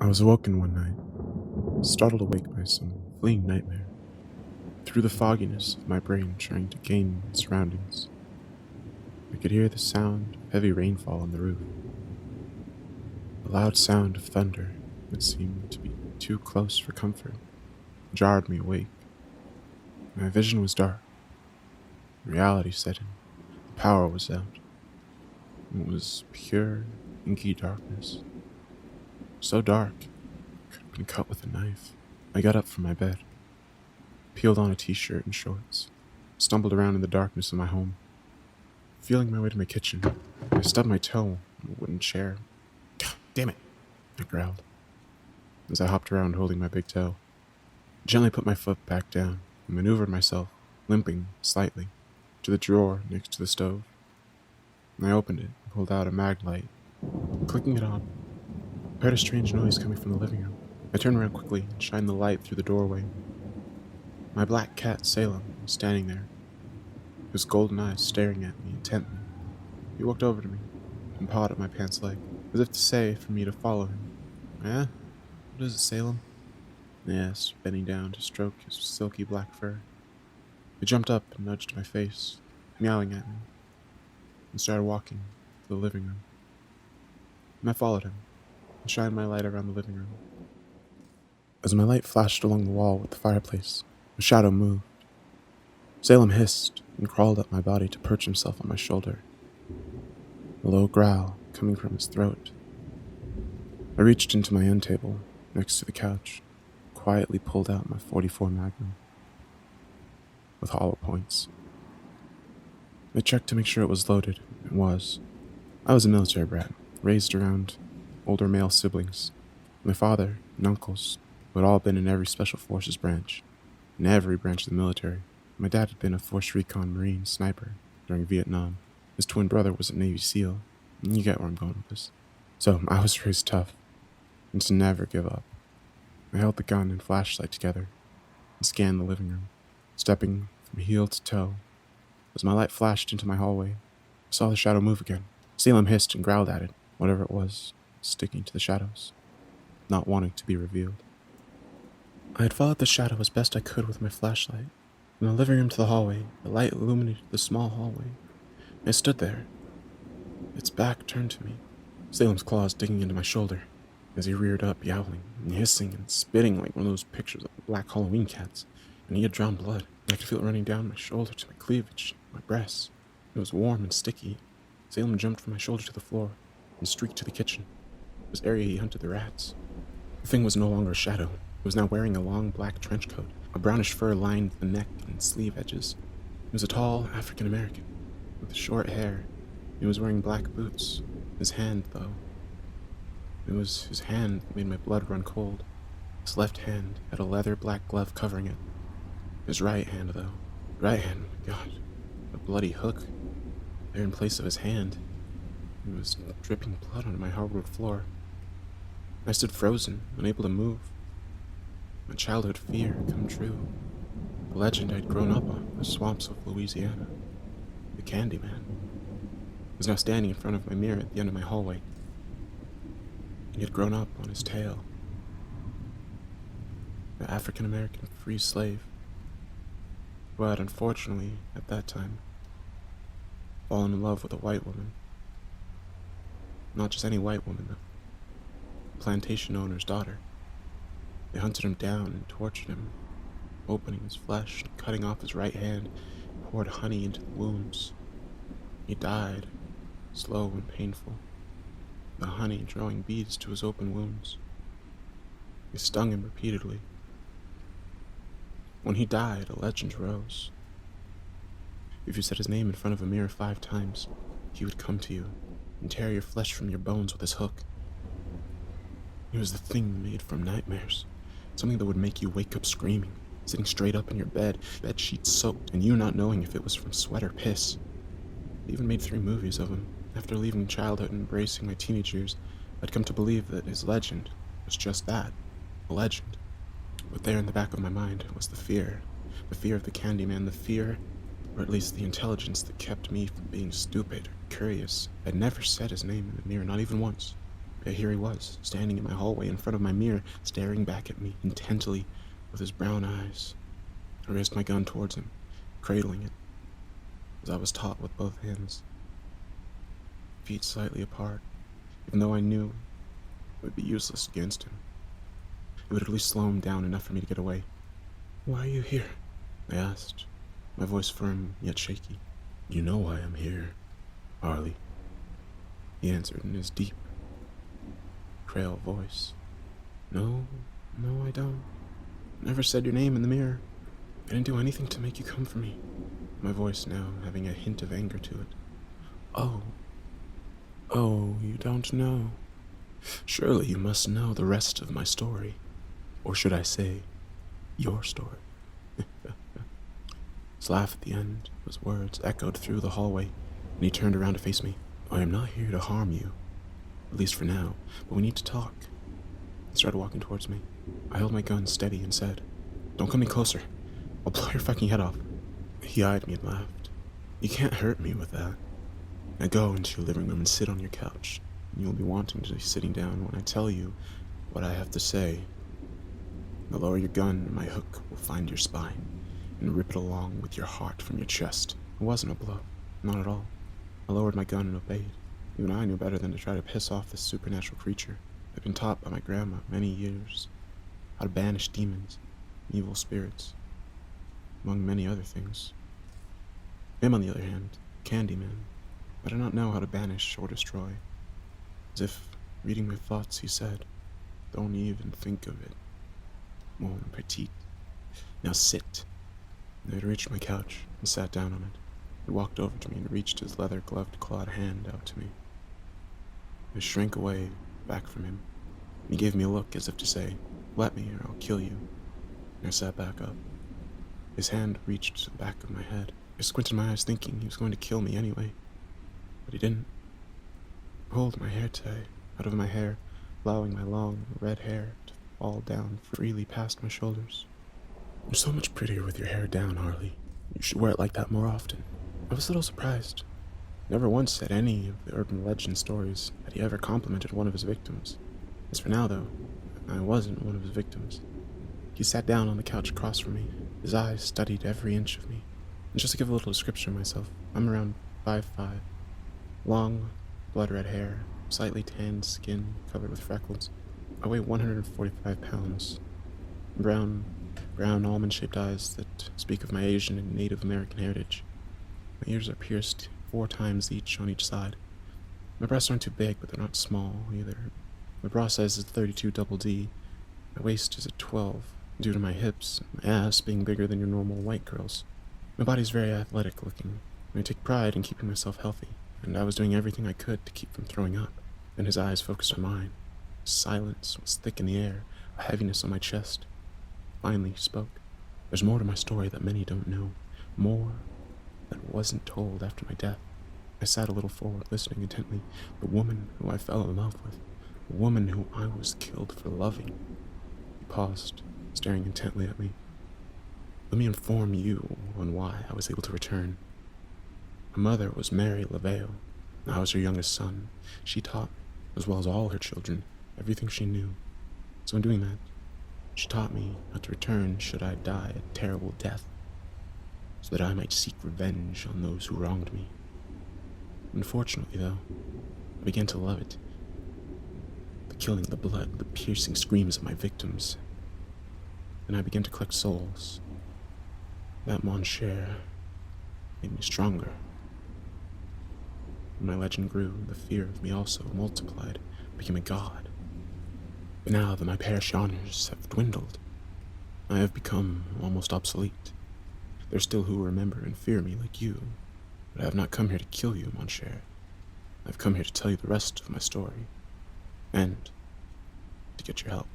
I was awoken one night, startled awake by some fleeing nightmare. Through the fogginess of my brain trying to gain surroundings, I could hear the sound of heavy rainfall on the roof. The loud sound of thunder that seemed to be too close for comfort jarred me awake. My vision was dark. Reality set in. The power was out. It was pure, inky darkness. So dark, it could have been cut with a knife. I got up from my bed, peeled on a t-shirt and shorts, stumbled around in the darkness of my home. Feeling my way to my kitchen, I stubbed my toe on a wooden chair. God damn it, I growled, as I hopped around holding my big toe. I gently put my foot back down and maneuvered myself, limping slightly, to the drawer next to the stove. I opened it and pulled out a mag light. Clicking it on, I heard a strange noise coming from the living room. I turned around quickly and shined the light through the doorway. My black cat, Salem, was standing there, his golden eyes staring at me intently. He walked over to me and pawed at my pants leg, as if to say for me to follow him. "Eh? What is it, Salem?" I asked, bending down to stroke his silky black fur. He jumped up and nudged my face, meowing at me, and started walking to the living room. And I followed him and shined my light around the living room. As my light flashed along the wall with the fireplace, a shadow moved. Salem hissed and crawled up my body to perch himself on my shoulder, a low growl coming from his throat. I reached into my end table next to the couch, quietly pulled out my .44 Magnum with hollow points. I checked to make sure it was loaded. It was. I was a military brat, raised around older male siblings. My father and uncles who had all been in every special forces branch, in every branch of the military. My dad had been a Force Recon Marine sniper during Vietnam. His twin brother was a Navy SEAL. You get where I'm going with this. So I was raised tough, and to never give up. I held the gun and flashlight together and scanned the living room, stepping from heel to toe. As my light flashed into my hallway, I saw the shadow move again. Salem hissed and growled at it, whatever it was, sticking to the shadows, not wanting to be revealed. I had followed the shadow as best I could with my flashlight. From the living room to the hallway, the light illuminated the small hallway. I stood there, its back turned to me, Salem's claws digging into my shoulder, as he reared up, yowling and hissing and spitting like one of those pictures of the black Halloween cats, and he had drawn blood. I could feel it running down my shoulder to my cleavage, my breasts. It was warm and sticky. Salem jumped from my shoulder to the floor and streaked to the kitchen, this area he hunted the rats. The thing was no longer a shadow. It was now wearing a long black trench coat. A brownish fur lined the neck and sleeve edges. He was a tall African American with short hair. He was wearing black boots. His hand, though. It was his hand that made my blood run cold. His left hand had a leather black glove covering it. His right hand, though. Right hand, my God. A bloody hook there in place of his hand. It was dripping blood onto my hardwood floor. I stood frozen, unable to move. My childhood fear had come true. The legend I'd grown up on, the swamps of Louisiana. The Candyman was now standing in front of my mirror at the end of my hallway. He had grown up on his tail. The African-American free slave, who had unfortunately, at that time, fallen in love with a white woman. Not just any white woman, though. The plantation owner's daughter. They hunted him down and tortured him, opening his flesh and cutting off his right hand, poured honey into the wounds. He died, slow and painful, the honey drawing beads to his open wounds. They stung him repeatedly. When he died, a legend arose. If you said his name in front of a mirror 5 times, he would come to you and tear your flesh from your bones with his hook. He was the thing made from nightmares, something that would make you wake up screaming, sitting straight up in your bed sheets soaked, and you not knowing if it was from sweat or piss. They even made 3 movies of him. After leaving childhood and embracing my teenage years, I'd come to believe that his legend was just that, a legend. But there in the back of my mind was the fear of the Candyman, the fear, or at least the intelligence that kept me from being stupid or curious. I'd never said his name in the mirror, not even once. Yet here he was, standing in my hallway in front of my mirror, staring back at me intently with his brown eyes. I raised my gun towards him, cradling it, as I was taught with both hands, feet slightly apart, even though I knew it would be useless against him. It would at least slow him down enough for me to get away. "Why are you here?" I asked, my voice firm yet shaky. "You know why I'm here, Harley," he answered in his deep, frail voice. No, I don't. Never said your name in the mirror. I didn't do anything to make you come for me." My voice now having a hint of anger to it. Oh, you don't know. Surely you must know the rest of my story. Or should I say, your story. His laugh at the end, his words echoed through the hallway, and he turned around to face me. "I am not here to harm you, at least for now, but we need to talk." He started walking towards me. I held my gun steady and said, "Don't come any closer. I'll blow your fucking head off." He eyed me and laughed. "You can't hurt me with that. Now go into your living room and sit on your couch, and you'll be wanting to be sitting down when I tell you what I have to say. Now lower your gun and my hook will find your spine, and rip it along with your heart from your chest." It wasn't a blow, not at all. I lowered my gun and obeyed. Even I knew better than to try to piss off this supernatural creature. I'd been taught by my grandma many years how to banish demons, evil spirits, among many other things. Him, on the other hand, Candyman, I did not know how to banish or destroy. As if reading my thoughts, he said, "Don't even think of it. Mon petit. Now sit." And I had reached my couch and sat down on it. He walked over to me and reached his leather-gloved clawed hand out to me. I shrank away, back from him. He gave me a look as if to say, "Let me or I'll kill you." And I sat back up. His hand reached to the back of my head. I squinted my eyes thinking he was going to kill me anyway. But he didn't. He pulled my hair tie out of my hair, allowing my long red hair to fall down freely past my shoulders. "You're so much prettier with your hair down, Harley. You should wear it like that more often." I was a little surprised. Never once said any of the urban legend stories had he ever complimented one of his victims. As for now, though, I wasn't one of his victims. He sat down on the couch across from me. His eyes studied every inch of me. And just to give a little description of myself, I'm around 5'5", long, blood-red hair, slightly tanned skin covered with freckles. I weigh 145 pounds. Brown, almond-shaped eyes that speak of my Asian and Native American heritage. My ears are pierced 4 times each on each side. My breasts aren't too big, but they're not small either. My bra size is 32 double D. My waist is a 12, due to my hips and my ass being bigger than your normal white girls. My body's very athletic looking, and I take pride in keeping myself healthy, and I was doing everything I could to keep from throwing up. Then his eyes focused on mine. Silence was thick in the air, a heaviness on my chest. Finally he spoke. "There's more to my story that many don't know. More that wasn't told after my death." I sat a little forward, listening intently. "The woman who I fell in love with. The woman who I was killed for loving." He paused, staring intently at me. "Let me inform you on why I was able to return. My mother was Mary LaVale. I was her youngest son. She taught me, as well as all her children, everything she knew. So in doing that, she taught me how to return should I die a terrible death, so that I might seek revenge on those who wronged me. Unfortunately, though, I began to love it. The killing, the blood, the piercing screams of my victims. Then I began to collect souls. That, mon cher, made me stronger. When my legend grew, the fear of me also multiplied, became a god. But now that my parish honors have dwindled, I have become almost obsolete. There's still who remember and fear me like you, but I have not come here to kill you, mon cher. I've come here to tell you the rest of my story, and to get your help."